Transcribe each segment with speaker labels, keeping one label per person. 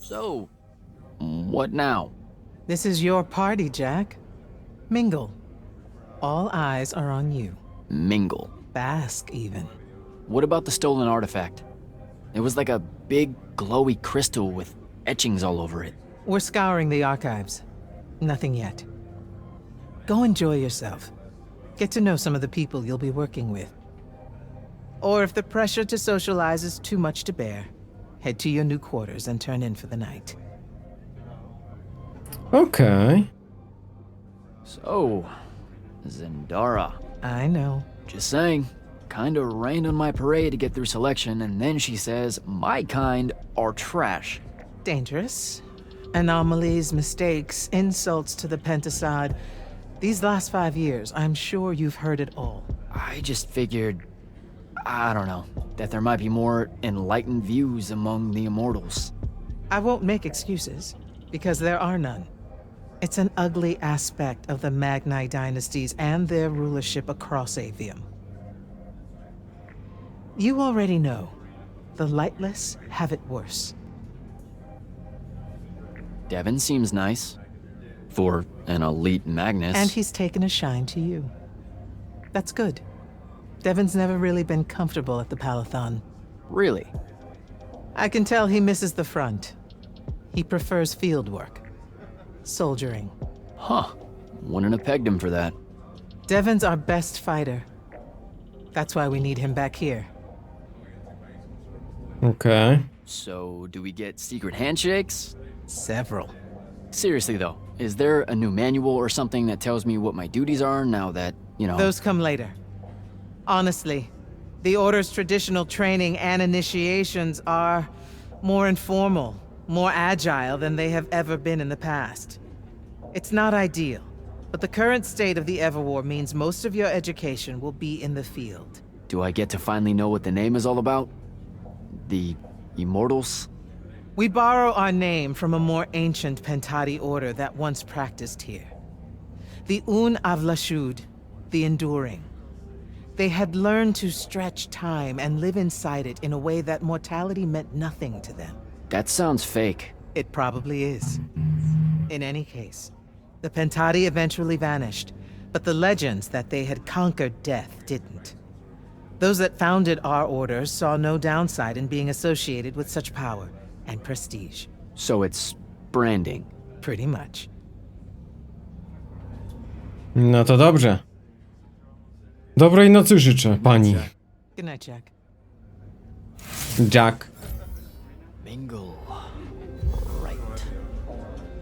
Speaker 1: So, what now?
Speaker 2: This is your party, Jack. Mingle. All eyes are on you.
Speaker 1: Mingle.
Speaker 2: Bask, even.
Speaker 1: What about the stolen artifact? It was like a big, glowy crystal with etchings all over it.
Speaker 2: We're scouring the archives. Nothing yet. Go enjoy yourself. Get to know some of the people you'll be working with. Or if the pressure to socialize is too much to bear, head to your new quarters and turn in for the night.
Speaker 3: Okej.
Speaker 1: So, Zendara.
Speaker 2: I know.
Speaker 1: Just saying. Kinda rained on my parade to get through selection, and then she says my kind are trash.
Speaker 2: Dangerous. Anomalies, mistakes, insults to the Pentasod. These last 5 years, I'm sure you've heard it all.
Speaker 1: I just figured, I don't know, that there might be more enlightened views among the Immortals.
Speaker 2: I won't make excuses, because there are none. It's an ugly aspect of the Magni dynasties and their rulership across Aveum. You already know, the lightless have it worse.
Speaker 1: Devin seems nice. For an elite Magnus.
Speaker 2: And he's taken a shine to you. That's good. Devin's never really been comfortable at the Palathon.
Speaker 1: Really?
Speaker 2: I can tell he misses the front. He prefers field work. Soldiering.
Speaker 1: Huh. Wouldn't have pegged him for that.
Speaker 2: Devin's our best fighter. That's why we need him back here.
Speaker 3: Okej.
Speaker 1: So, do we get secret handshakes?
Speaker 2: Several.
Speaker 1: Seriously though, is there a new manual or something that tells me what my duties are now that, you know...
Speaker 2: Those come later. Honestly, the Order's traditional training and initiations are more informal, more agile than they have ever been in the past. It's not ideal, but the current state of the Everwar means most of your education will be in the field.
Speaker 1: Do I get to finally know what the name is all about? The Immortals?
Speaker 2: We borrow our name from a more ancient Pentati order that once practiced here. The Un Avlashud, the Enduring. They had learned to stretch time and live inside it in a way that mortality meant nothing to them.
Speaker 1: That sounds fake.
Speaker 2: It probably is. In any case, the Pentati eventually vanished, but the legends that they had conquered death didn't. Those that founded our order saw no downside in being associated with such power and prestige.
Speaker 1: So it's branding.
Speaker 2: Pretty much.
Speaker 3: No to dobrze. Dobrej nocy życzę, pani.
Speaker 2: Good night, Jack.
Speaker 3: Jack.
Speaker 1: Mingle. Right.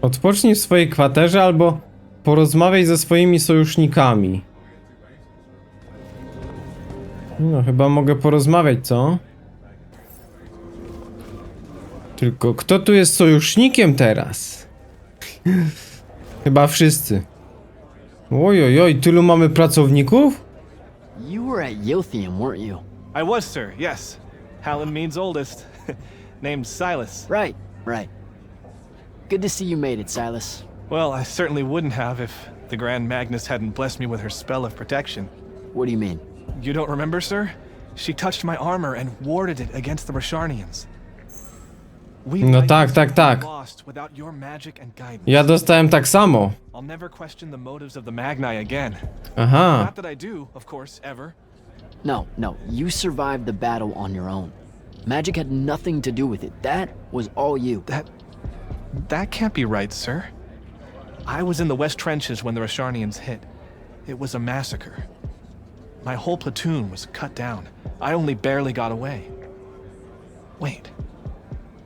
Speaker 3: Odpocznij w swojej kwaterze albo porozmawiaj ze swoimi sojusznikami. No, chyba mogę porozmawiać, co? Tylko kto tu jest sojusznikiem teraz? Chyba wszyscy. Ojojoj, tylu mamy pracowników?
Speaker 1: You were at Yilthium, weren't you?
Speaker 4: I was, sir, yes. Hallam means oldest. Named Silas.
Speaker 1: Right. Good to see you made it, Silas.
Speaker 4: Well, I certainly wouldn't have if the Grand Magnus hadn't blessed me with her spell of protection.
Speaker 1: What do you mean?
Speaker 4: You don't remember, sir? She touched my armor and warded it against the Rasharnians. We
Speaker 3: No tak,
Speaker 4: Vikings
Speaker 3: tak, tak.
Speaker 4: lost without your magic and guidance.
Speaker 3: Ja dostałem tak samo.
Speaker 4: I'll never question the motives of the Magni again.
Speaker 3: Aha.
Speaker 4: Not that I do, of course, ever.
Speaker 1: No, you survived the battle on your own. Magic had nothing to do with it. That was all you.
Speaker 4: That can't be right, sir. I was in the west trenches when the Rasharnians hit. It was a massacre. My whole platoon was cut down. I only barely got away. Wait.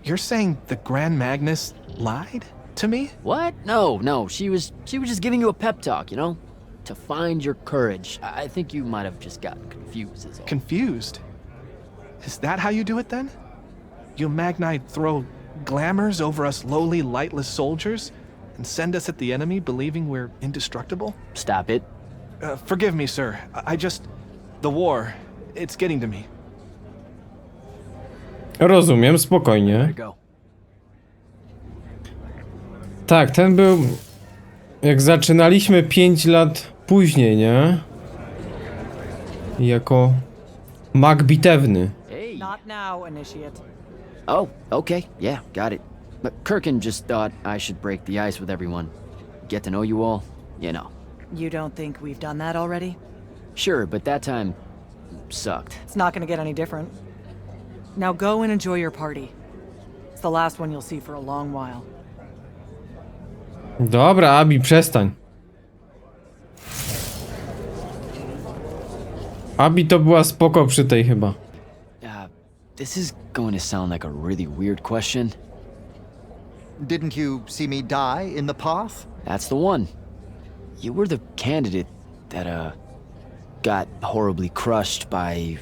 Speaker 4: You're saying the Grand Magnus lied to me?
Speaker 1: What? No. She was just giving you a pep talk, you know? To find your courage. I think you might have just gotten confused is all.
Speaker 4: Confused? Is that how you do it then? You Magni throw glamours over us lowly, lightless soldiers and send us at the enemy believing we're indestructible?
Speaker 1: Stop it.
Speaker 4: Forgive me, sir. The war, it's getting to me.
Speaker 3: Rozumiem,
Speaker 1: There
Speaker 3: spokojnie.
Speaker 1: you go.
Speaker 3: Tak, ten był... Jak zaczynaliśmy 5 lat później, nie? Jako... mag bitewny.
Speaker 1: Hey.
Speaker 5: Not now, Initiate.
Speaker 1: Oh, okay. Yeah, got it. But Kirkin just thought I should break the ice with everyone. Get to know you all, you know.
Speaker 5: You don't think we've done that already?
Speaker 1: Sure, but that time sucked.
Speaker 5: It's not gonna get any different. Now go and enjoy your party. It's the last one you'll see for a long while.
Speaker 3: Dobra, Abi, przestań. Abi to była spoko przy tej chyba.
Speaker 1: This is going to sound like a really weird question.
Speaker 6: Didn't you see me die in the path?
Speaker 1: That's the one. You were the candidate that, got horribly crushed by,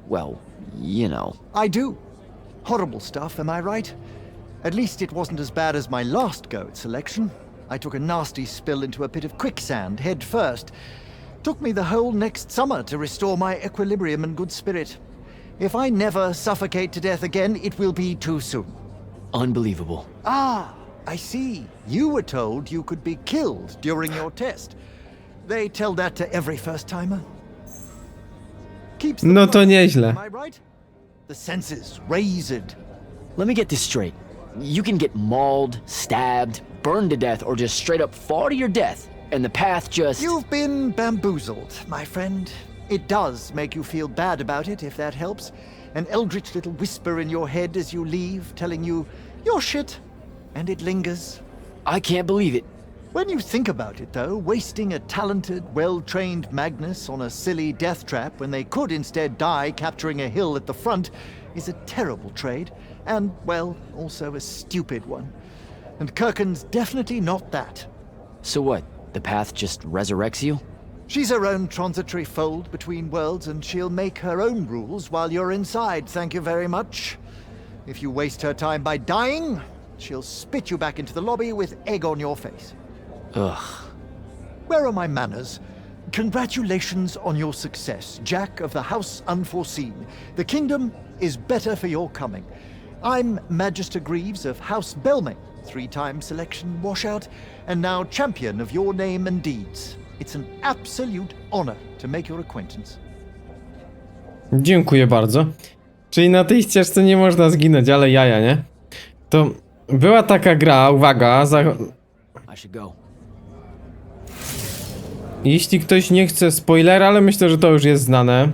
Speaker 1: well, you know.
Speaker 6: I do. Horrible stuff, am I right? At least it wasn't as bad as my last go at selection. I took a nasty spill into a pit of quicksand head first. Took me the whole next summer to restore my equilibrium and good spirit. If I never suffocate to death again, it will be too soon.
Speaker 1: Unbelievable.
Speaker 6: Ah, I see. You were told you could be killed during your test. They tell that to every first-timer. Keeps the
Speaker 3: No to
Speaker 6: blood,
Speaker 3: nieźle.
Speaker 6: am I right? The senses razed.
Speaker 1: Let me get this straight. You can get mauled, stabbed, burned to death, or just straight up fall to your death, and the path just...
Speaker 6: You've been bamboozled, my friend. It does make you feel bad about it, if that helps. An eldritch little whisper in your head as you leave, telling you, you're shit. And it lingers.
Speaker 1: I can't believe it.
Speaker 6: When you think about it, though, wasting a talented, well-trained Magnus on a silly death trap when they could instead die capturing a hill at the front is a terrible trade, and, well, also a stupid one. And Kirkin's definitely not that.
Speaker 1: So what? The path just resurrects you?
Speaker 6: She's her own transitory fold between worlds, and she'll make her own rules while you're inside, thank you very much. If you waste her time by dying, she'll spit you back into the lobby with egg on your face.
Speaker 1: Ugh.
Speaker 6: Where are my manners? Congratulations on your success, Jack of the House Unforeseen. The kingdom is better for your coming. I'm Magister Greaves of House Belmay, 3-time selection washout, and now champion of your name and deeds. It's an absolute honor to make your acquaintance.
Speaker 3: Dziękuję bardzo. Czyli na tej ścieżce nie można zginąć, ale jaja, nie? To była taka gra, uwaga,
Speaker 1: I should go.
Speaker 3: jeśli ktoś nie chce spoilera, ale myślę, że to już jest znane,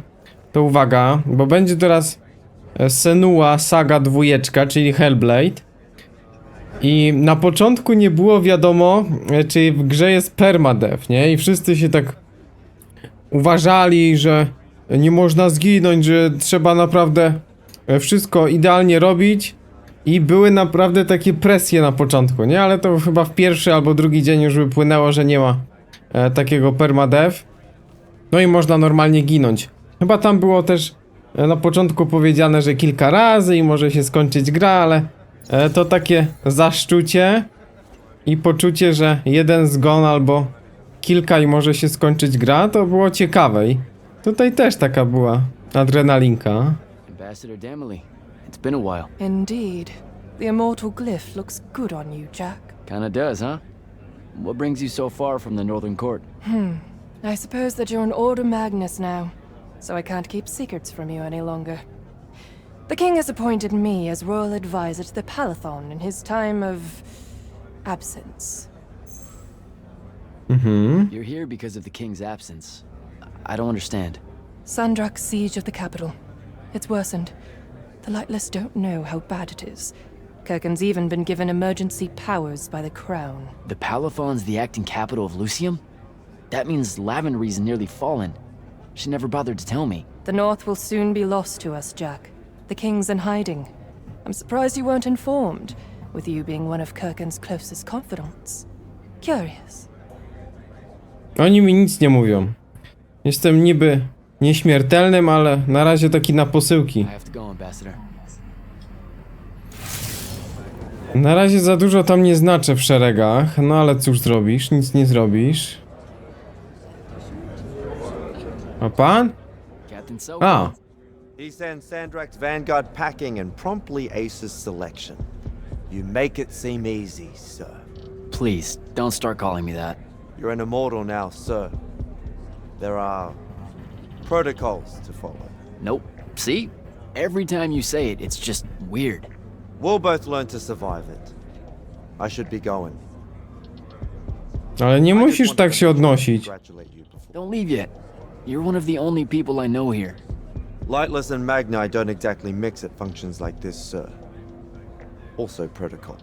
Speaker 3: to uwaga, bo będzie teraz Senua Saga 2, czyli Hellblade. I na początku nie było wiadomo, czy w grze jest permadeath, nie? I wszyscy się tak uważali, że nie można zginąć, że trzeba naprawdę wszystko idealnie robić. I były naprawdę takie presje na początku, nie? Ale to chyba w pierwszy albo drugi dzień już wypłynęło, że nie ma takiego permadeath. No i można normalnie ginąć. Chyba tam było też na początku powiedziane, że kilka razy i może się skończyć gra, ale to takie zaszczucie i poczucie, że jeden zgon albo kilka i może się skończyć gra, to było ciekawe. I tutaj też taka była adrenalinka.
Speaker 1: Ambassador Damley, it's been a while.
Speaker 7: Indeed. The immortal glyph looks good on you, Jack.
Speaker 1: Kinda does, huh? What brings you so far from the Northern Court?
Speaker 7: I suppose that you're an Order Magnus now, so I can't keep secrets from you any longer. The king has appointed me as royal advisor to the Palathon in his time of absence.
Speaker 1: You're here because of the king's absence. I don't understand.
Speaker 7: Sandrak's siege of the capital. It's worsened. The Lightless don't know how bad it is. Kirkin's even been given emergency powers by the crown.
Speaker 1: The Palathon's the acting capital of Lucium? That means Lavendry's nearly fallen. She never bothered to tell me.
Speaker 7: The North will soon be lost to us, Jack. The king's in hiding. I'm surprised you weren't informed, with you being one of Kirkin's closest confidants. Curious.
Speaker 3: Oni mi nic nie mówią. Jestem niby nieśmiertelnym, ale na razie taki na posyłki.
Speaker 1: I have to go, Ambassador.
Speaker 3: Na razie za dużo tam nie znaczę w szeregach, no ale cóż zrobisz? Nic nie zrobisz. A pan?
Speaker 1: Captain So.
Speaker 3: A,
Speaker 8: He sends Sandrak's vanguard packing and promptly aces selection. You make it seem easy, sir.
Speaker 1: Please, don't start calling me that.
Speaker 8: You're an immortal now, sir. There are protocols to follow.
Speaker 1: Nope. See? Every time you say it, it's just weird.
Speaker 8: We'll both learn to survive it. I should be going.
Speaker 3: Ale nie
Speaker 8: I just
Speaker 3: musisz
Speaker 8: wanted
Speaker 3: tak
Speaker 8: to
Speaker 3: się odnosić.
Speaker 8: congratulate you before.
Speaker 1: Don't leave yet. You're one of the only people I know here.
Speaker 8: Lightless and Magni don't exactly mix at functions like this, sir. Also protocol.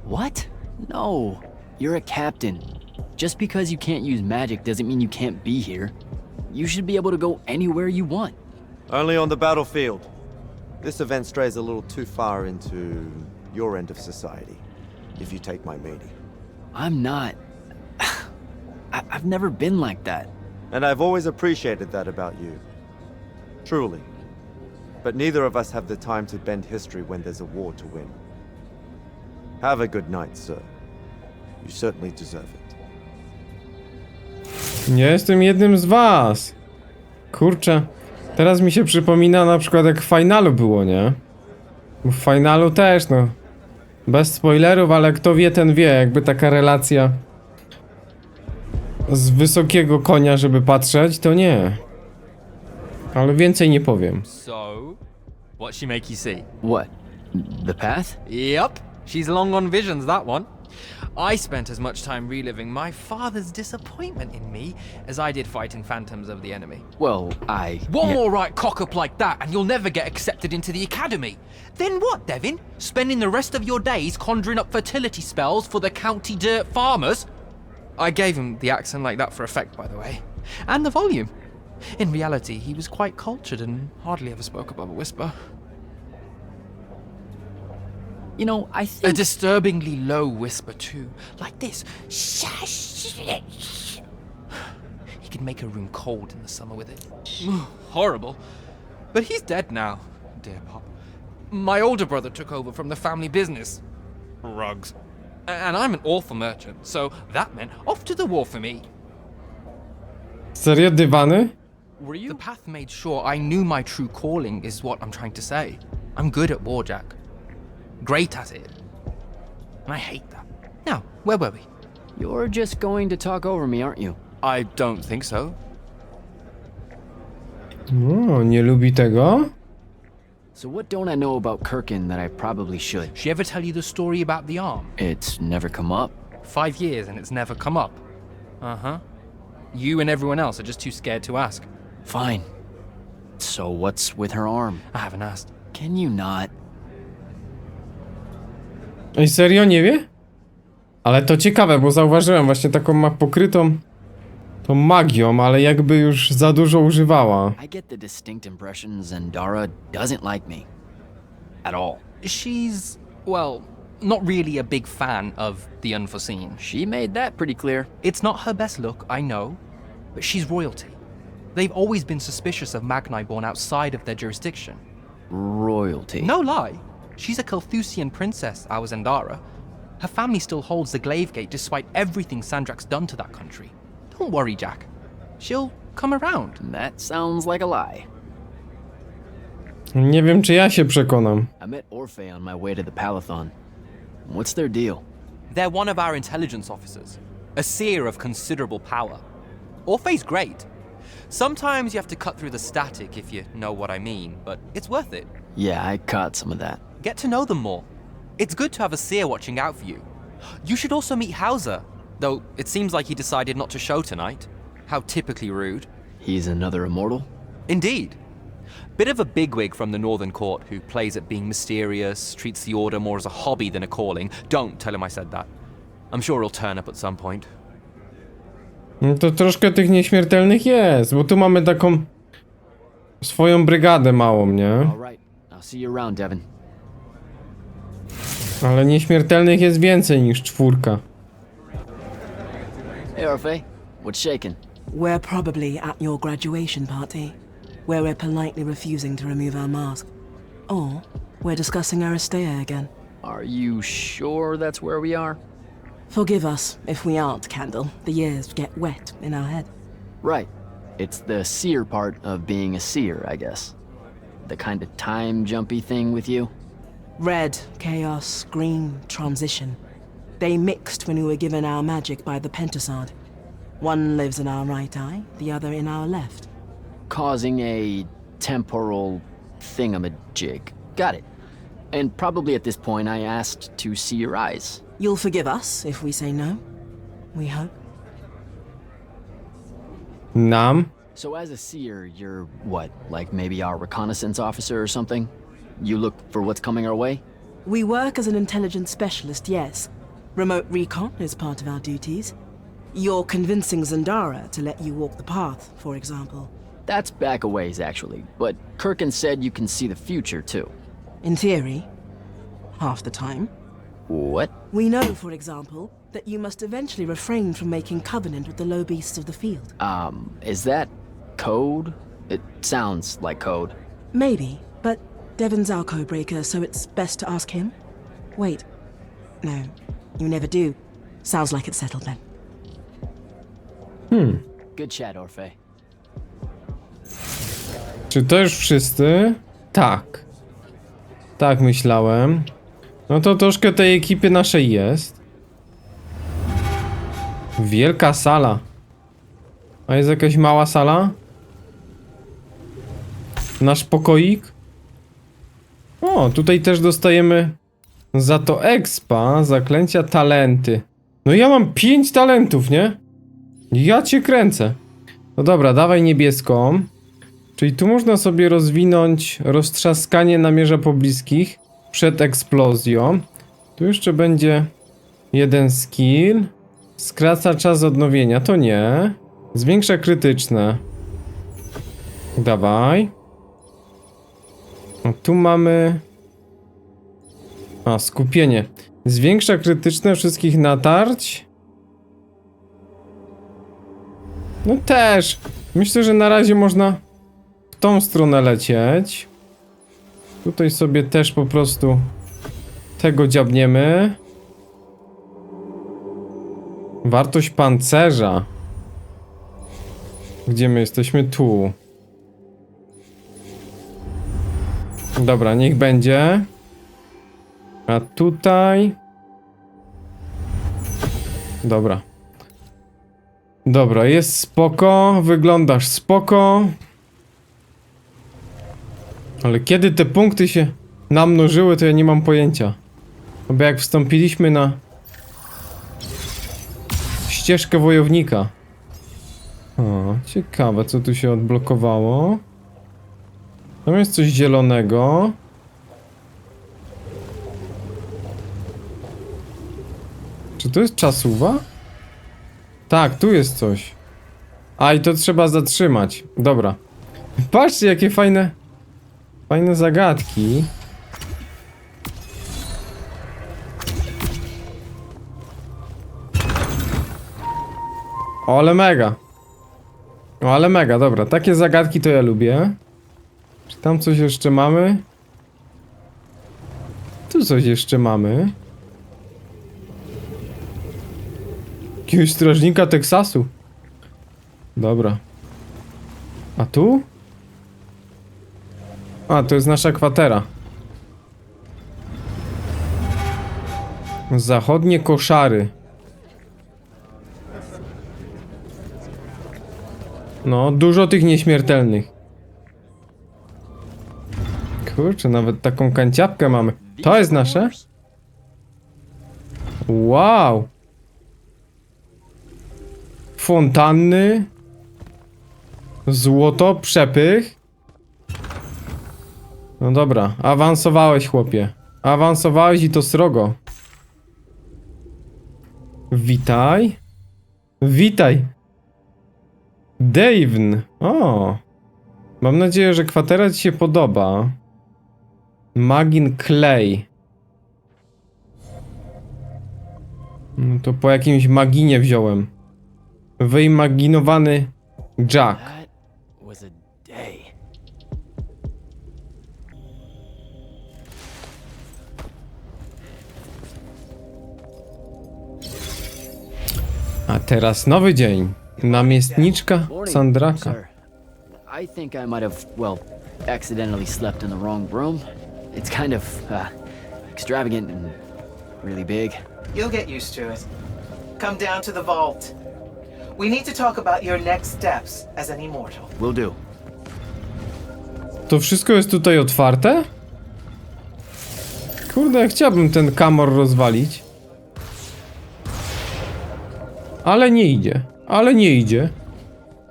Speaker 1: What? No. You're a captain. Just because you can't use magic doesn't mean you can't be here. You should be able to go anywhere you want.
Speaker 8: Only on the battlefield. This event strays a little too far into your end of society, if you take my meaning.
Speaker 1: I'm not. I've never been like that.
Speaker 8: And I've always appreciated that about you. Truly. But neither of us have the time to bend history when there's a war to win. Have a good night, sir. You certainly deserve it.
Speaker 3: Ja jestem jednym z was. Kurczę. Teraz mi się przypomina na przykład jak w finalu było, nie? W finalu też, no. Bez spoilerów, ale kto wie, ten wie. Jakby taka relacja z wysokiego konia, żeby patrzeć, to nie. Ale więcej nie powiem.
Speaker 9: So, what she make you see?
Speaker 1: What? The path?
Speaker 9: Yep, she's long on visions, that one. I spent as much time reliving my father's disappointment in me as I did fighting phantoms of the enemy.
Speaker 1: Well,
Speaker 9: One more right cock up like that and you'll never get accepted into the academy. Then what, Devin? Spending the rest of your days conjuring up fertility spells for the county dirt farmers? I gave him the accent like that for effect, by the way. And the volume. In reality, he was quite cultured and hardly ever spoke above a whisper.
Speaker 1: You know, I
Speaker 9: A
Speaker 1: think...
Speaker 9: disturbingly low whisper, too. Like this. He could make a room cold in the summer with it. Horrible. But he's dead now, dear Pop. My older brother took over from the family business. Rugs. And I'm an awful merchant, so that meant off to the war for me.
Speaker 3: Serio, dywany?
Speaker 9: Were you? The path made sure I knew my true calling is what I'm trying to say. I'm good at war, Jack. Great at it. And I hate that. Now, where were we?
Speaker 1: You're just going to talk over me, aren't you?
Speaker 9: I don't think so.
Speaker 3: O, nie lubi tego?
Speaker 1: So what don't I know about Kirkin that I probably should?
Speaker 9: She ever tell you the story about the arm?
Speaker 1: It's never come up.
Speaker 9: 5 years and it's never come up. Uh-huh. You and everyone else are just too scared to ask.
Speaker 1: Fine. So what's with her arm?
Speaker 9: I haven't asked.
Speaker 1: Can you not?
Speaker 3: Ej, serio, nie wie? Ale to ciekawe, bo zauważyłem właśnie taką ma pokrytą tą magią, ale jakby już za dużo używała.
Speaker 1: I get the distinct impression Zendara doesn't like me. At all.
Speaker 9: She's, well, not really a big fan of the unforeseen.
Speaker 1: She made that pretty clear.
Speaker 9: It's not her best look, I know, but she's royalty. They've always been suspicious of Magni born outside of their jurisdiction.
Speaker 1: Royalty.
Speaker 9: No lie. She's a Carthusian princess, our Zendara. Her family still holds the Glaive Gate despite everything Sandrak's done to that country. Don't worry, Jack. She'll come around.
Speaker 1: That sounds like a lie.
Speaker 3: Nie wiem, czy ja się przekonam.
Speaker 1: I met Orphe on my way to the Palathon. What's their deal?
Speaker 9: They're one of our intelligence officers, a seer of considerable power. Orphe's great. Sometimes you have to cut through the static if you know what I mean, but it's worth it.
Speaker 1: Yeah, I caught some of that.
Speaker 9: Get to know them more. It's good to have a seer watching out for you. You should also meet Hauser, though it seems like he decided not to show tonight. How typically rude.
Speaker 1: He's another immortal?
Speaker 9: Indeed. Bit of a bigwig from the Northern Court who plays at being mysterious, treats the Order more as a hobby than a calling. Don't tell him I said that. I'm sure he'll turn up at some point.
Speaker 3: No to troszkę tych nieśmiertelnych jest, bo tu mamy taką swoją brygadę małą, nie?
Speaker 1: All right. I'll see you around, Devin.
Speaker 3: Ale nieśmiertelnych jest więcej niż 4.
Speaker 1: Hey, Orphe. What's shaking?
Speaker 10: We're probably at your graduation party, where we're politely refusing to remove our mask. Or we're discussing Aristea again.
Speaker 1: Are you sure that's where we are?
Speaker 10: Forgive us if we aren't, Candle. The years get wet in our head.
Speaker 1: Right. It's the seer part of being a seer, I guess. The kind of time-jumpy thing with you?
Speaker 10: Red, chaos, green, transition. They mixed when we were given our magic by the Pentasod. One lives in our right eye, the other in our left.
Speaker 1: Causing a temporal thingamajig. Got it. And probably at this point I asked to see your eyes.
Speaker 10: You'll forgive us if we say no, we hope.
Speaker 3: Nam?
Speaker 1: So as a seer, you're what, like maybe our reconnaissance officer or something? You look for what's coming our way?
Speaker 10: We work as an intelligence specialist, yes. Remote recon is part of our duties. You're convincing Zandara to let you walk the path, for example.
Speaker 1: That's back a ways, actually. But Kirkin said you can see the future, too.
Speaker 10: In theory, half the time.
Speaker 1: What?
Speaker 10: We know, for example, that you must eventually refrain from making covenant with the low beasts of the field.
Speaker 1: Is that code? It sounds like code.
Speaker 10: Maybe, but Devon's our codebreaker, so it's best to ask him. Wait. No, you never do. Sounds like it's settled then.
Speaker 1: Good chat, Orfe.
Speaker 3: Czy to już wszyscy? Tak. Tak myślałem. No to troszkę tej ekipy naszej jest. Wielka sala. A jest jakaś mała sala? Nasz pokoik? O, tutaj też dostajemy za to expa, zaklęcia, talenty. No ja mam 5 talentów, nie? Ja cię kręcę. No dobra, dawaj niebieską. Czyli tu można sobie rozwinąć roztrzaskanie namierza pobliskich przed eksplozją. Tu jeszcze będzie jeden skill. Skraca czas odnowienia, to nie. Zwiększa krytyczne. Dawaj. O, tu mamy... A, skupienie. Zwiększa krytyczne wszystkich natarć. No też. Myślę, że na razie można w tą stronę lecieć. Tutaj sobie też po prostu tego dziabniemy. Wartość pancerza. Gdzie my jesteśmy? Tu. Dobra, niech będzie. A tutaj... Dobra. Dobra, jest spoko. Wyglądasz spoko. Ale kiedy te punkty się namnożyły, to ja nie mam pojęcia. No bo jak wstąpiliśmy na ścieżkę wojownika. O, ciekawe, co tu się odblokowało. Tam jest coś zielonego. Czy to jest czasuwa? Tak, tu jest coś. A, i to trzeba zatrzymać. Dobra. Patrzcie, jakie fajne zagadki. O, ale mega. O, ale mega, dobra. Takie zagadki to ja lubię. Czy tam coś jeszcze mamy? Tu coś jeszcze mamy. Jakiegoś strażnika Teksasu. Dobra. A tu? A, to jest nasza kwatera. Zachodnie koszary. No, dużo tych nieśmiertelnych. Kurczę, nawet taką kanciapkę mamy. To jest nasze? Wow. Fontanny. Złoto, przepych. No dobra, awansowałeś, chłopie. Awansowałeś i to srogo. Witaj. Witaj. Daven. O. Mam nadzieję, że kwatera ci się podoba. Magin Clay. No to po jakimś maginie wziąłem. Wyimaginowany Jack. A teraz nowy dzień. Namiestniczka Sandraka.
Speaker 1: Sir, I think I might have, well, accidentally slept in the wrong room. It's kind of, extravagant and really big.
Speaker 2: You'll get used to it. Come down to the vault. We need to talk about your next steps as an immortal.
Speaker 1: Will do.
Speaker 3: To wszystko jest tutaj otwarte? Kurde, chciałbym ten kamor rozwalić. Ale nie idzie. Ale nie idzie.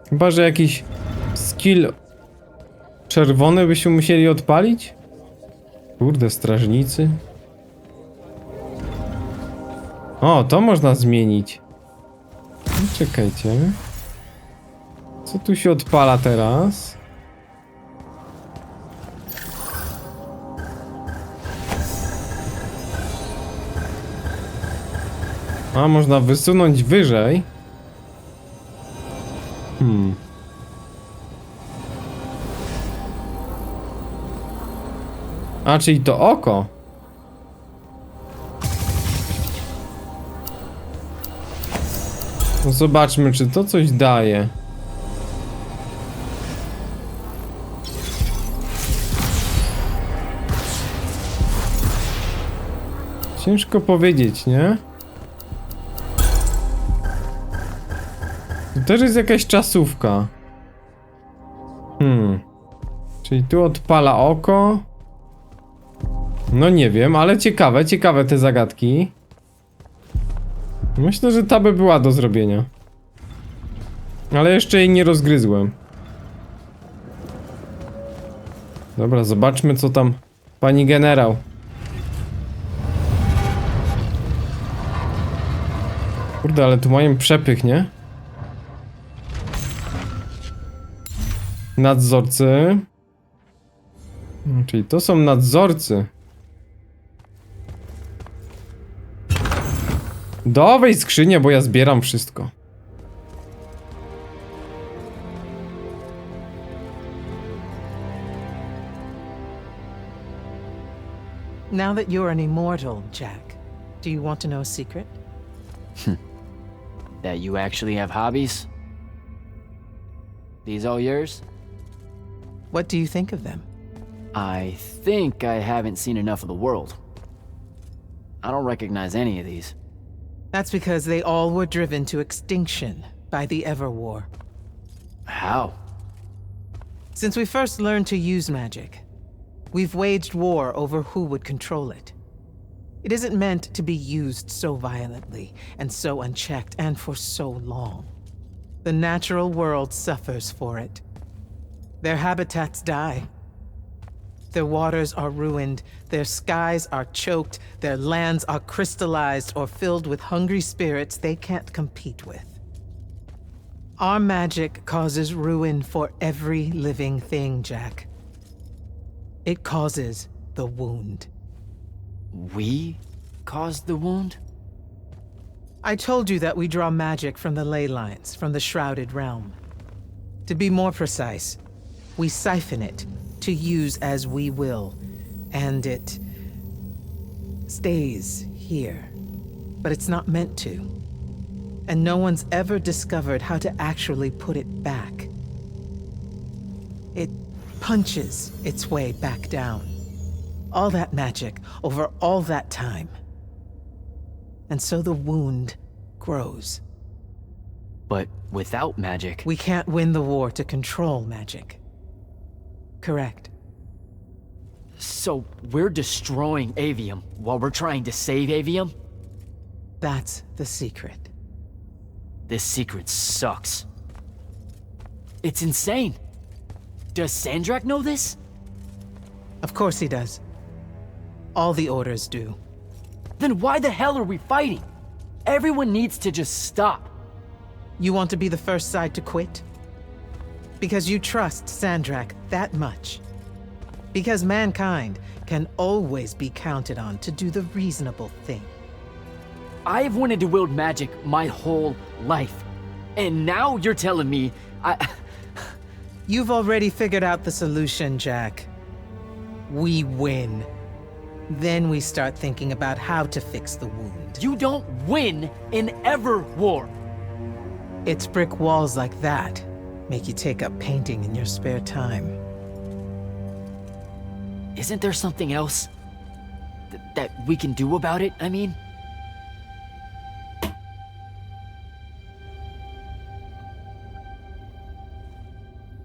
Speaker 3: Chyba, że jakiś skill czerwony byśmy musieli odpalić? Kurde, strażnicy. O, to można zmienić. Czekajcie. Co tu się odpala teraz? A, można wysunąć wyżej. A, czyli to oko. No zobaczmy, czy to coś daje. Ciężko powiedzieć, nie? To też jest jakaś czasówka. Czyli tu odpala oko. No nie wiem, ale ciekawe te zagadki. Myślę, że ta by była do zrobienia. Ale jeszcze jej nie rozgryzłem. Dobra, zobaczmy, co tam pani generał. Kurde, ale tu mają przepych, nie? Nadzorcy. Czyli to są nadzorcy. Dawaj skrzynię, bo ja zbieram wszystko.
Speaker 2: Now that you're an immortal, Jack, do you want to know a secret?
Speaker 1: That you actually have hobbies? These all yours?
Speaker 2: What do you think of them?
Speaker 1: I think I haven't seen enough of the world. I don't recognize any of these.
Speaker 2: That's because they all were driven to extinction by the Everwar.
Speaker 1: How?
Speaker 2: Since we first learned to use magic, we've waged war over who would control it. It isn't meant to be used so violently and so unchecked and for so long. The natural world suffers for it. Their habitats die. Their waters are ruined, their skies are choked, their lands are crystallized or filled with hungry spirits they can't compete with. Our magic causes ruin for every living thing, Jack. It causes the wound.
Speaker 1: We caused the wound?
Speaker 2: I told you that we draw magic from the ley lines, from the shrouded realm. To be more precise, we siphon it to use as we will, and it stays here. But it's not meant to. And no one's ever discovered how to actually put it back. It punches its way back down. All that magic over all that time. And so the wound grows.
Speaker 1: But without magic...
Speaker 2: We can't win the war to control magic. Correct.
Speaker 1: So we're destroying Aveum while we're trying to save Aveum?
Speaker 2: That's the secret.
Speaker 1: This secret sucks. It's insane. Does Sandrak know this?
Speaker 2: Of course he does. All the orders do.
Speaker 1: Then why the hell are we fighting? Everyone needs to just stop.
Speaker 2: You want to be the first side to quit? Because you trust Sandrak that much. Because mankind can always be counted on to do the reasonable thing.
Speaker 1: I've wanted to wield magic my whole life. And now you're telling me
Speaker 2: You've already figured out the solution, Jack. We win. Then we start thinking about how to fix the wound.
Speaker 1: You don't win in ever war.
Speaker 2: It's brick walls like that make you take up painting in your spare time.
Speaker 1: Isn't there something else that we can do about it, I mean?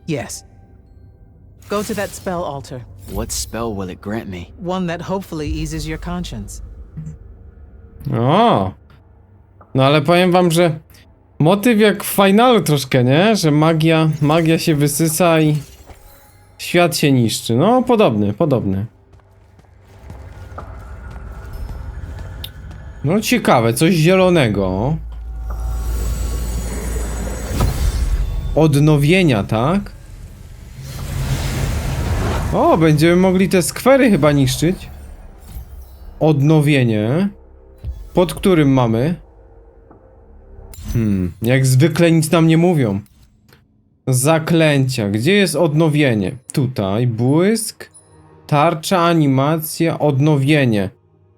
Speaker 2: Yes. Go to that spell altar.
Speaker 1: What spell will it grant me?
Speaker 2: One that hopefully eases your conscience.
Speaker 3: O! No ale powiem wam, że Motyw jak w finalu troszkę, nie? Że magia się wysysa i świat się niszczy. No, podobny. No ciekawe, coś zielonego. Odnowienia, tak? O, będziemy mogli te skwery chyba niszczyć. Odnowienie. Pod którym mamy? Jak zwykle nic nam nie mówią. Zaklęcia. Gdzie jest odnowienie? Tutaj. Błysk. Tarcza, animacja, odnowienie.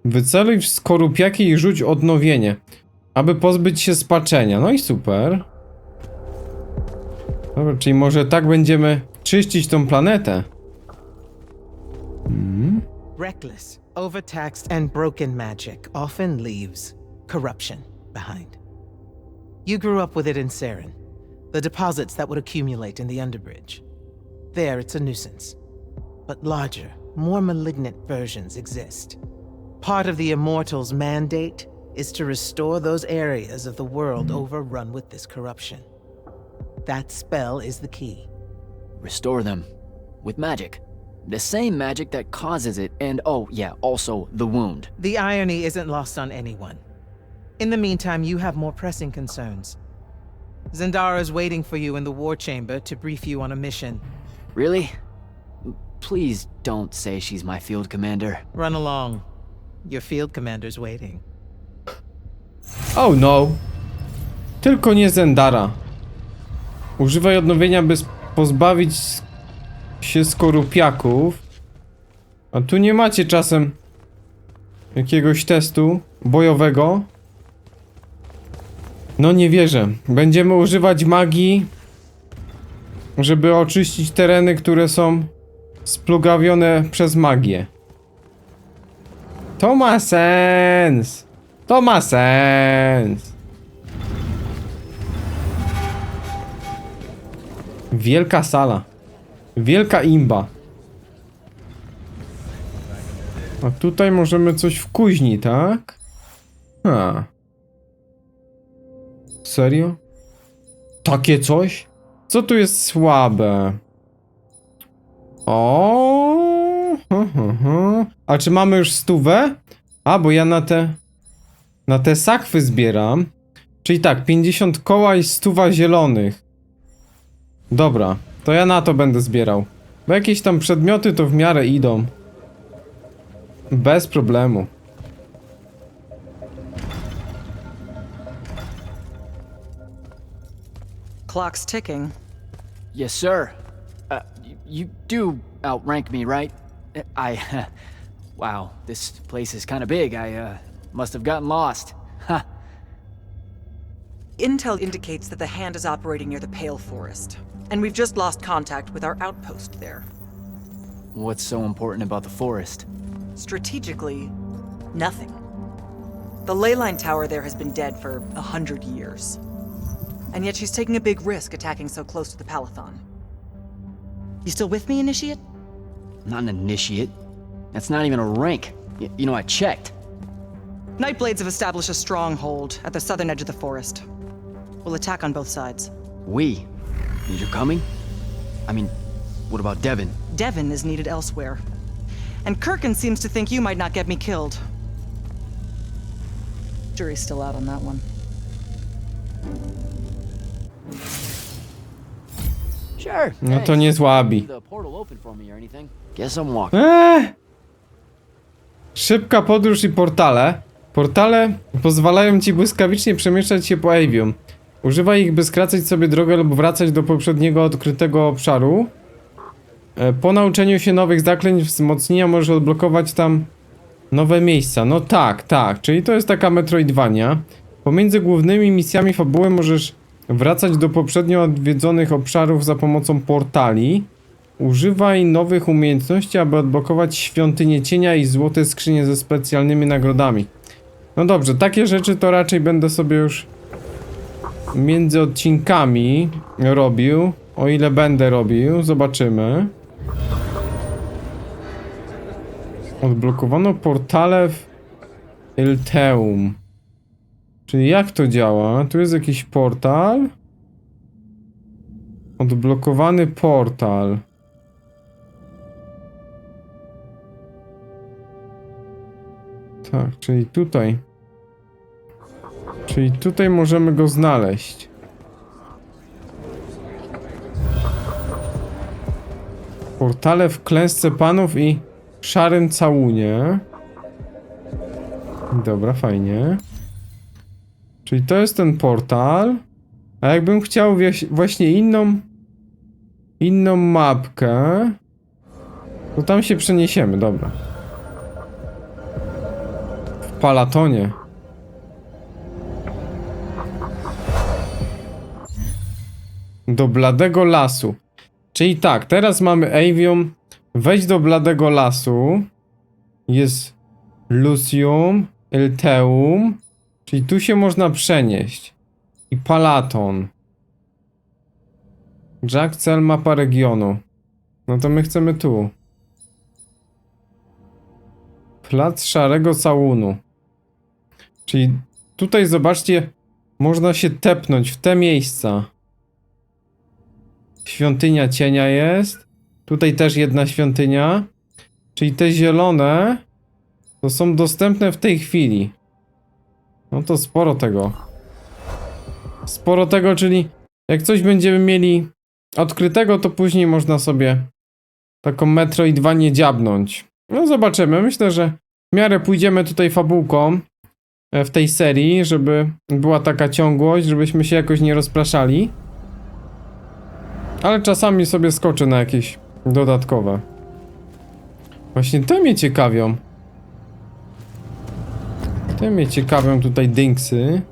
Speaker 3: Wyceluj w skorupiaki i rzuć odnowienie, aby pozbyć się spaczenia. No i super. Dobra, czyli może tak będziemy czyścić tą planetę.
Speaker 2: Reckless, overtaxed, and broken magic often leaves corruption behind. You grew up with it in Seren, the deposits that would accumulate in the Underbridge. There, it's a nuisance. But larger, more malignant versions exist. Part of the Immortals' mandate is to restore those areas of the world overrun with this corruption. That spell is the key.
Speaker 1: Restore them. With magic. The same magic that causes it, and oh yeah, also the wound.
Speaker 2: The irony isn't lost on anyone. In the meantime, you have more pressing concerns. Zendara's waiting for you in the war chamber to brief you on a mission.
Speaker 1: Really? Please don't say she's my field commander.
Speaker 2: Run along. Your field commander's waiting.
Speaker 3: Oh no. Tylko nie Zendara. Używaj odnowienia, by pozbawić się skorupiaków. A tu nie macie czasem jakiegoś testu bojowego? No nie wierzę. Będziemy używać magii, żeby oczyścić tereny, które są splugawione przez magię. To ma sens. To ma sens. Wielka sala. Wielka imba. A tutaj możemy coś w kuźni, tak? Serio? Takie coś? Co tu jest słabe? O. A czy mamy już 100? A, bo ja na te sakwy zbieram. Czyli tak, 50 koła i 100 zielonych. Dobra, to ja na to będę zbierał. Bo jakieś tam przedmioty to w miarę idą. Bez problemu.
Speaker 5: Clock's ticking.
Speaker 1: Yes, sir. You do outrank me, right? Wow, this place is kind of big. I must have gotten lost. Ha.
Speaker 5: Intel indicates that the Hand is operating near the Pale Forest, and we've just lost contact with our outpost there.
Speaker 1: What's so important about the forest?
Speaker 5: Strategically, nothing. The leyline tower there has been dead for 100 years. And yet she's taking a big risk attacking so close to the Palathon. You still with me, Initiate?
Speaker 1: Not an initiate. That's not even a rank. You know, I checked.
Speaker 5: Nightblades have established a stronghold at the southern edge of the forest. We'll attack on both sides.
Speaker 1: We? And you're coming? I mean, what about Devin?
Speaker 5: Devin is needed elsewhere. And Kirkin seems to think you might not get me killed. Jury's still out on that one.
Speaker 1: Sure.
Speaker 3: No to nie złabi.
Speaker 1: The portal open for me or anything? Guess I'm walking.
Speaker 3: Szybka podróż i portale. Portale pozwalają ci błyskawicznie przemieszczać się po Aveum. Używaj ich, by skracać sobie drogę lub wracać do poprzedniego odkrytego obszaru. Po nauczeniu się nowych zaklęć wzmocnienia możesz odblokować tam nowe miejsca. No tak, tak. Czyli to jest taka Metroidvania. Pomiędzy głównymi misjami fabuły możesz wracać do poprzednio odwiedzonych obszarów za pomocą portali. Używaj nowych umiejętności, aby odblokować świątynię cienia i złote skrzynie ze specjalnymi nagrodami. No dobrze, takie rzeczy to raczej będę sobie już między odcinkami robił. O ile będę robił, zobaczymy. Odblokowano portale w Ilteum. Czyli jak to działa? Tu jest jakiś portal. Odblokowany portal. Tak, czyli tutaj. Czyli tutaj możemy go znaleźć. Portale w klęsce panów i szarym całunie. Dobra, fajnie. Czyli to jest ten portal. A jakbym chciał właśnie inną mapkę, to tam się przeniesiemy, dobra. W Palatonie. Do Bladego Lasu. Czyli tak, teraz mamy Aveum. Wejdź do Bladego Lasu. Jest Lucium, Elteum. Czyli tu się można przenieść. I Palaton. Jack, cel, mapa regionu. No to my chcemy tu. Plac Szarego Całunu. Czyli tutaj zobaczcie, można się tepnąć w te miejsca. Świątynia cienia jest. Tutaj też jedna świątynia. Czyli te zielone to są dostępne w tej chwili. No to sporo tego. Sporo tego, czyli jak coś będziemy mieli odkrytego, to później można sobie taką Metroidvanię dziabnąć. No zobaczymy. Myślę, że w miarę pójdziemy tutaj fabułką w tej serii, żeby była taka ciągłość, żebyśmy się jakoś nie rozpraszali. Ale czasami sobie skoczę na jakieś dodatkowe. Właśnie te mnie ciekawią. Te mnie ciekawią tutaj dynksy.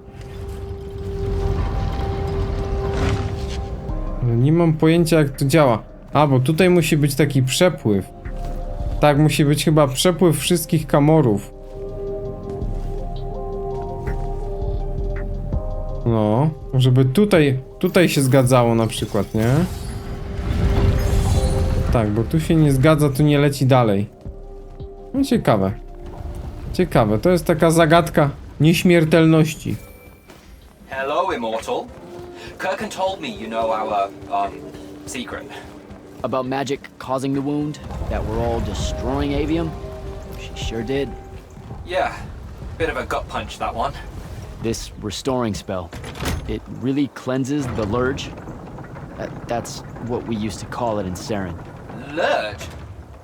Speaker 3: Ale nie mam pojęcia, jak to działa. A, bo tutaj musi być taki przepływ. Tak, musi być chyba przepływ wszystkich kamorów. No, żeby tutaj się zgadzało na przykład, nie? Tak, bo tu się nie zgadza, tu nie leci dalej. No ciekawe. Ciekawe, to jest taka zagadka nieśmiertelności.
Speaker 11: Hello, Immortal. Kirkin told me you know our, secret.
Speaker 1: About magic causing the wound? That we're all destroying Aveum? She sure did.
Speaker 11: Yeah, bit of a gut punch, that one.
Speaker 1: This restoring spell, it really cleanses the Lurge? That's what we used to call it in Seren.
Speaker 11: Lurge?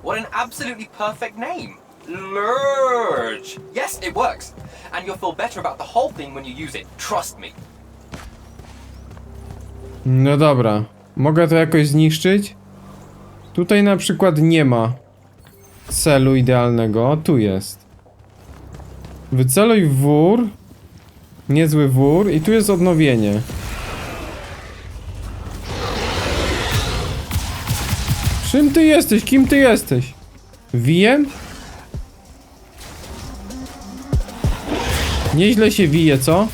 Speaker 11: What an absolutely perfect name. Lurge! Yes, it works. And you'll feel better about the whole thing when you use it. Trust me.
Speaker 3: No dobra. Mogę to jakoś zniszczyć? Tutaj na przykład nie ma celu idealnego. Tu jest. Wyceluj w wór. Niezły wór. I tu jest odnowienie. Czym ty jesteś? Kim ty jesteś? Wijem? Nieźle się wije, co?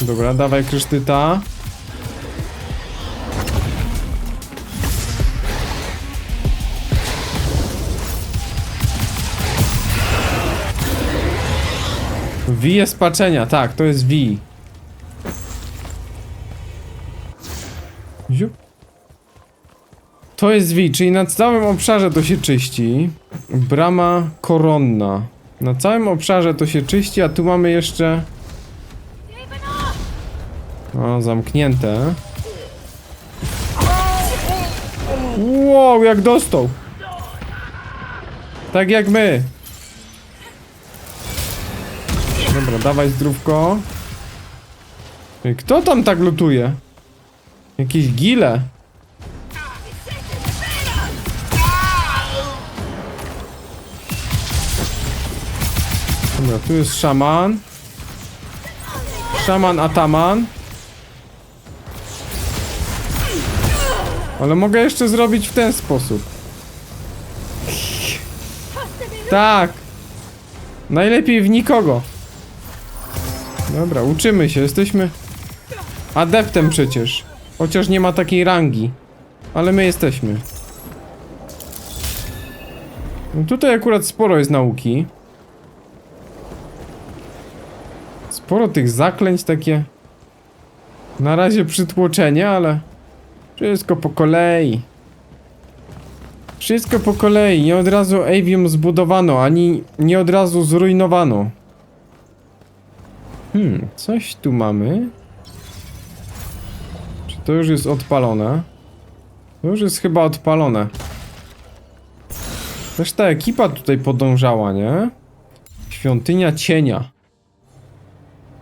Speaker 3: Dobra, dawaj krysztyta. Wije spaczenia, tak, to jest wij. To jest wij, czyli na całym obszarze to się czyści. Brama koronna. Na całym obszarze to się czyści, a tu mamy jeszcze... O, zamknięte. Wow, jak dostał. Tak jak my. Dobra, dawaj zdrówko. Kto tam tak lutuje? Jakieś gile. Dobra, tu jest szaman. Szaman ataman. Ale mogę jeszcze zrobić w ten sposób. Tak. Najlepiej w nikogo. Dobra, uczymy się. Jesteśmy adeptem przecież. Chociaż nie ma takiej rangi. Ale my jesteśmy. No tutaj akurat sporo jest nauki. Sporo tych zaklęć, takie na razie przytłoczenie, ale wszystko po kolei. Wszystko po kolei. Nie od razu Aveum zbudowano, ani nie od razu zrujnowano. Coś tu mamy. Czy to już jest odpalone? To już jest chyba odpalone. Też ta ekipa tutaj podążała, nie? Świątynia cienia.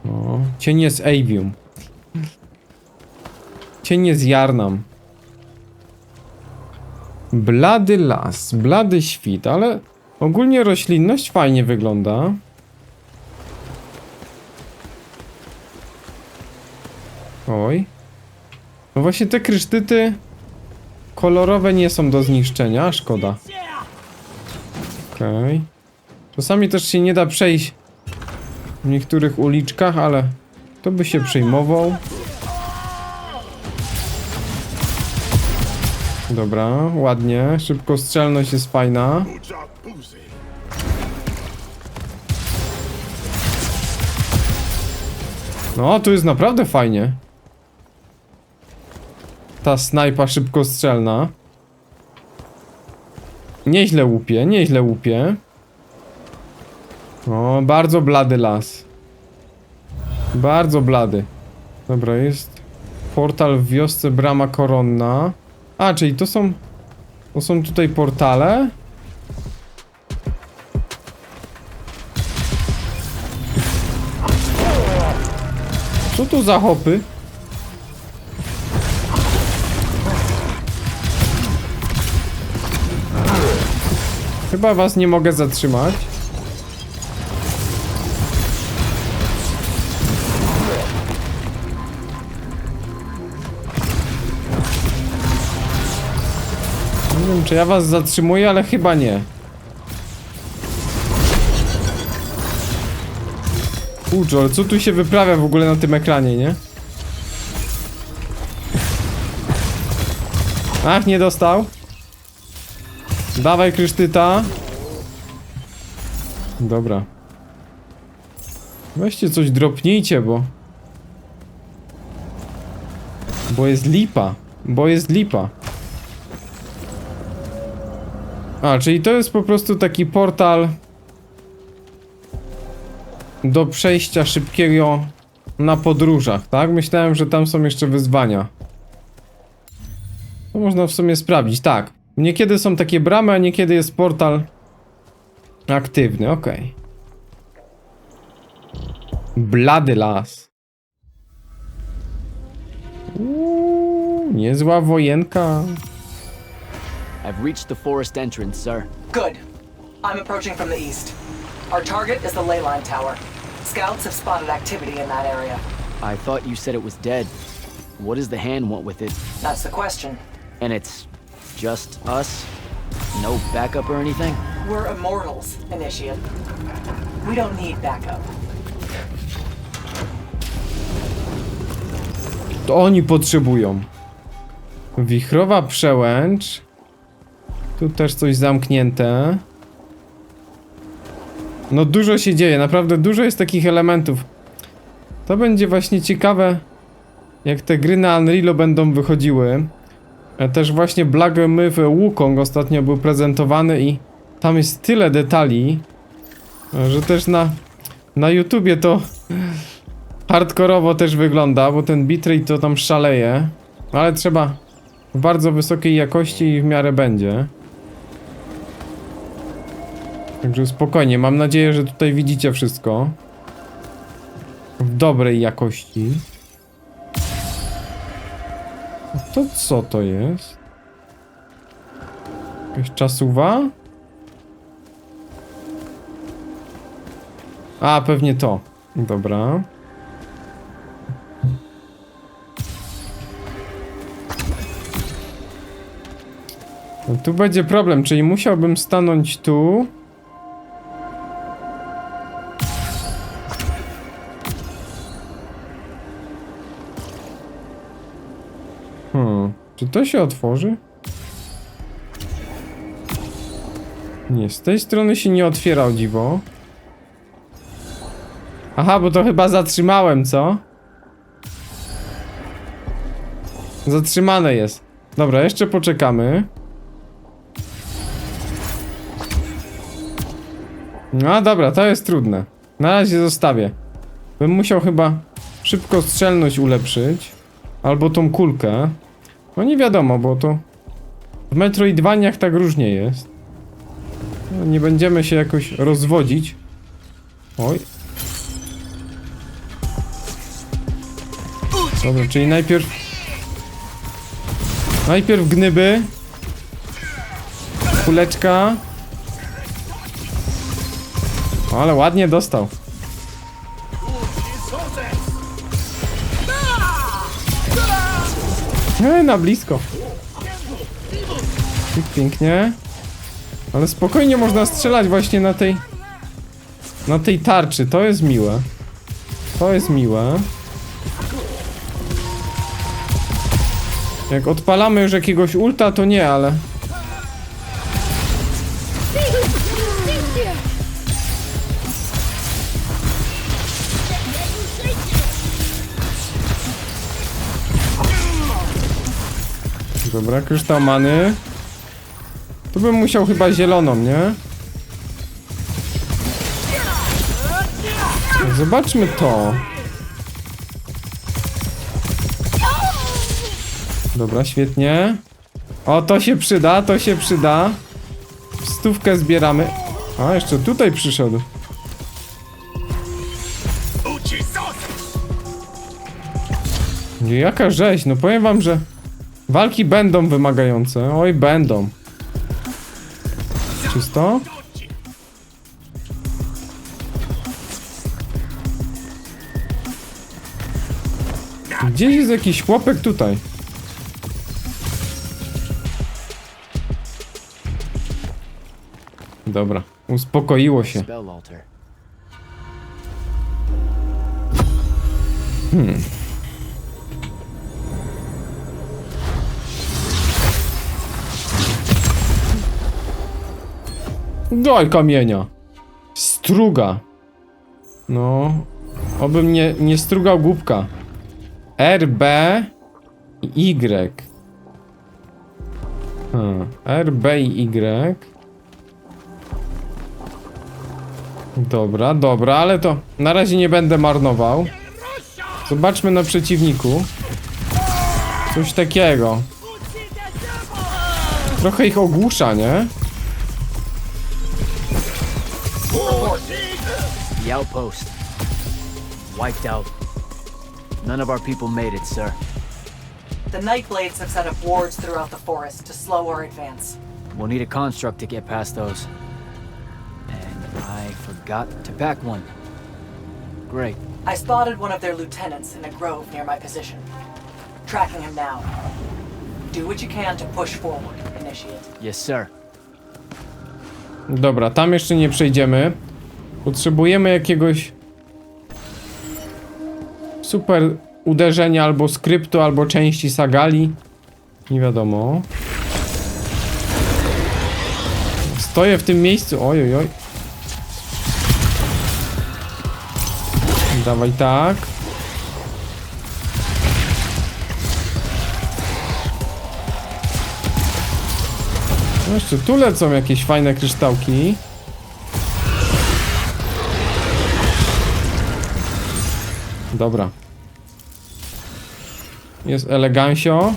Speaker 3: O, cień jest Aveum. Cień jest Jarnam. Blady las, blady świt, ale ogólnie roślinność fajnie wygląda. Oj. No właśnie te krysztyty kolorowe nie są do zniszczenia, szkoda. Okej. Czasami też się nie da przejść w niektórych uliczkach, ale to by się przejmował. Dobra, ładnie. Szybkostrzelność jest fajna. No, tu jest naprawdę fajnie. Ta snajpa szybkostrzelna. Nieźle łupie, nieźle łupie. O, bardzo blady las. Bardzo blady. Dobra, jest portal w wiosce Brama Koronna. A, czyli to są tutaj portale? Co to za hopy? Chyba was nie mogę zatrzymać. Nie wiem, czy ja was zatrzymuję, ale chyba nie. Kurczę, ale co tu się wyprawia w ogóle na tym ekranie, nie? Ach, nie dostał. Dawaj krysztyta. Dobra. Weźcie coś dropnijcie, bo jest lipa. Bo jest lipa. A, czyli to jest po prostu taki portal do przejścia szybkiego na podróżach, tak? Myślałem, że tam są jeszcze wyzwania. To można w sumie sprawdzić, tak. Niekiedy są takie bramy, a niekiedy jest portal aktywny, okej. Blady las. Niezła wojenka.
Speaker 1: I've reached the forest entrance, sir.
Speaker 5: Good. I'm approaching from the east. Our target is the ley line tower. Scouts have spotted activity in that area.
Speaker 1: I thought you said it was dead. What does the hand want with it?
Speaker 5: That's the question.
Speaker 1: And it's just us? No backup or anything?
Speaker 5: We're Immortals, Initiate. We don't need backup.
Speaker 3: To oni potrzebują. Wichrowa przełęcz. Tu też coś zamknięte. No dużo się dzieje, naprawdę dużo jest takich elementów. To będzie właśnie ciekawe, jak te gry na Unrealu będą wychodziły. Też właśnie Black Myth Wukong ostatnio był prezentowany i tam jest tyle detali, że też na YouTubie to hardkorowo też wygląda, bo ten bitrate to tam szaleje. Ale trzeba w bardzo wysokiej jakości i w miarę będzie. Także spokojnie, mam nadzieję, że tutaj widzicie wszystko w dobrej jakości. A to co to jest? Jakaś czasuwa? A, pewnie to. Dobra. No tu będzie problem, czyli musiałbym stanąć tu. Czy to się otworzy? Nie, z tej strony się nie otwiera, o dziwo. Aha, bo to chyba zatrzymałem, co? Zatrzymane jest. Dobra, jeszcze poczekamy. No dobra, to jest trudne. Na razie zostawię. Bym musiał chyba szybko strzelność ulepszyć. Albo tą kulkę. No nie wiadomo, bo to w Metroidvaniach tak różnie jest. No, nie będziemy się jakoś rozwodzić. Oj. Dobra, czyli najpierw gnyby. Kuleczka. O, ale ładnie dostał. Na blisko. Pięknie. Ale spokojnie można strzelać właśnie na tej tarczy. To jest miłe. To jest miłe. Jak odpalamy już jakiegoś ulta, to nie, ale... Dobra, kryształ many. Tu bym musiał chyba zieloną, nie? Zobaczmy to. Dobra, świetnie. O, to się przyda, to się przyda. 100 zbieramy. A, jeszcze tutaj przyszedł. Jaka rzeź, no powiem wam, że walki będą wymagające. Oj, będą. Czysto? Gdzieś jest jakiś chłopek tutaj. Dobra, uspokoiło się. Daj kamienia. Struga. No. Obym nie strugał głupka. R, B i Y. R, B i Y. Dobra, dobra, ale to na razie nie będę marnował. Zobaczmy na przeciwniku. Coś takiego. Trochę ich ogłusza, nie?
Speaker 1: The outpost. Wiped out. None of our people made it, sir.
Speaker 5: The Nightblades have set up wards throughout the forest to slow our advance.
Speaker 1: We'll need a construct to get past those. And I forgot to pack one. Great.
Speaker 5: I spotted one of their lieutenants in a grove near my position. Tracking him now. Do what you can to push forward, Initiate.
Speaker 1: Yes, sir.
Speaker 3: Dobra, tam jeszcze nie przejdziemy. Potrzebujemy jakiegoś super uderzenia albo skryptu, albo części sagali. Nie wiadomo. Stoję w tym miejscu. Oj, oj, oj. Dawaj tak. No jeszcze tu lecą jakieś fajne kryształki. Dobra. Jest elegancio.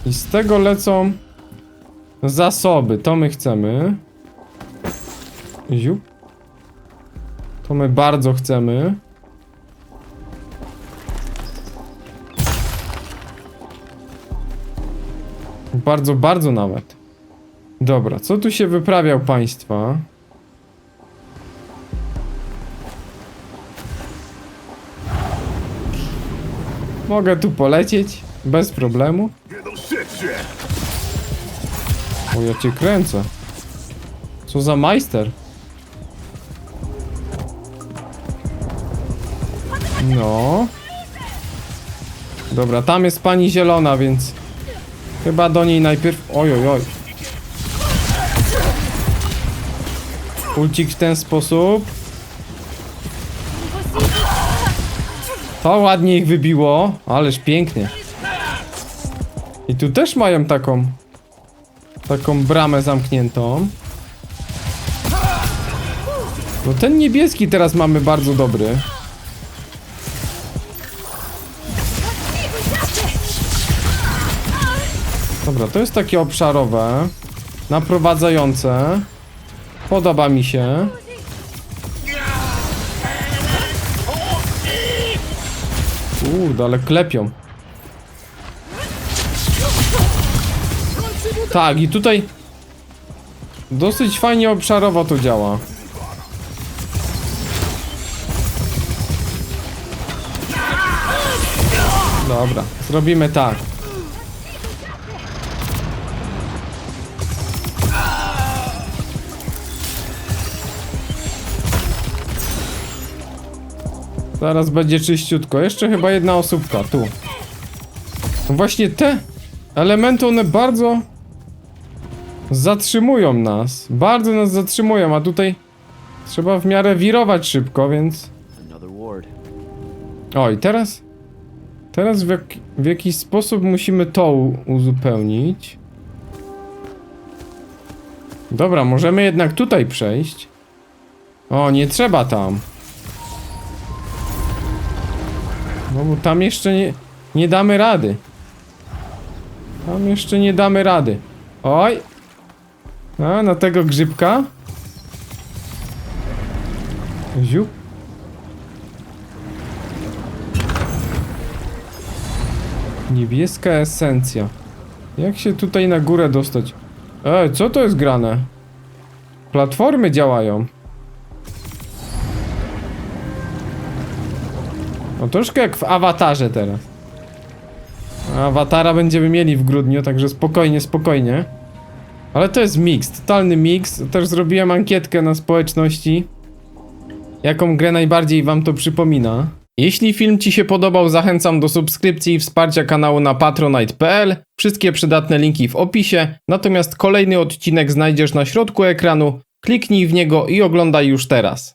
Speaker 3: I z tego lecą zasoby. To my chcemy. Ziup. To my bardzo chcemy. Bardzo, bardzo nawet. Dobra, co tu się wyprawiał państwa? Mogę tu polecieć bez problemu. O, ja cię kręcę. Co za majster. No. Dobra, tam jest pani zielona, więc chyba do niej najpierw... Oj, oj, oj. Ulcik w ten sposób. To ładnie ich wybiło, ależ pięknie. I tu też mają taką bramę zamkniętą. No ten niebieski teraz mamy bardzo dobry. Dobra, to jest takie obszarowe, naprowadzające. Podoba mi się. Ale klepią. Tak, i tutaj dosyć fajnie obszarowo to działa. Dobra, zrobimy tak. Zaraz będzie czyściutko. Jeszcze chyba jedna osóbka, tu. No właśnie te elementy, one bardzo zatrzymują nas. Bardzo nas zatrzymują, a tutaj trzeba w miarę wirować szybko, więc... O, i teraz w jakiś sposób musimy to uzupełnić. Dobra, możemy jednak tutaj przejść. O, nie trzeba tam. No bo tam jeszcze nie damy rady. Tam jeszcze nie damy rady. Oj! A, na tego grzybka. Ziu. Niebieska esencja. Jak się tutaj na górę dostać? Ej, co to jest grane? Platformy działają. No troszkę jak w awatarze teraz. Awatara będziemy mieli w grudniu, także spokojnie, spokojnie. Ale to jest miks, totalny miks. Też zrobiłem ankietkę na społeczności. Jaką grę najbardziej wam to przypomina? Jeśli film ci się podobał, zachęcam do subskrypcji i wsparcia kanału na patronite.pl. Wszystkie przydatne linki w opisie. Natomiast kolejny odcinek znajdziesz na środku ekranu. Kliknij w niego i oglądaj już teraz.